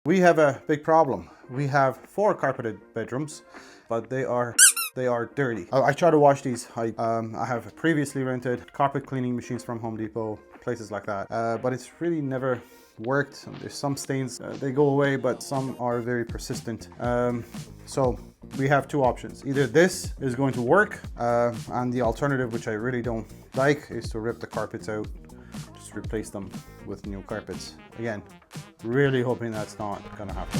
We have a big problem. We have 4 carpeted bedrooms, but they are dirty. I try to wash these. I have previously rented carpet cleaning machines from Home Depot, places like that, but it's really never worked. There's some stains, they go away, but some are very persistent. So we have 2 options. Either this is going to work, and the alternative, which I really don't like, is to rip the carpets out, just replace them with new carpets. Again, really hoping that's not gonna have to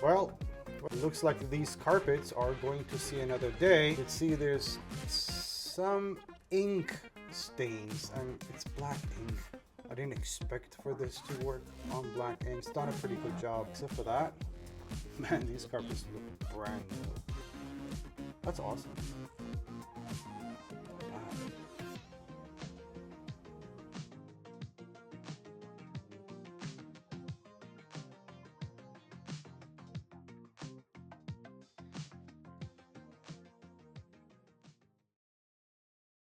Well, it looks like these carpets are going to see another day. You can see there's some ink stains, and it's black ink. I didn't expect for this to work on black ink. It's done a pretty good job, except for that. Man, these carpets look brand new. That's awesome.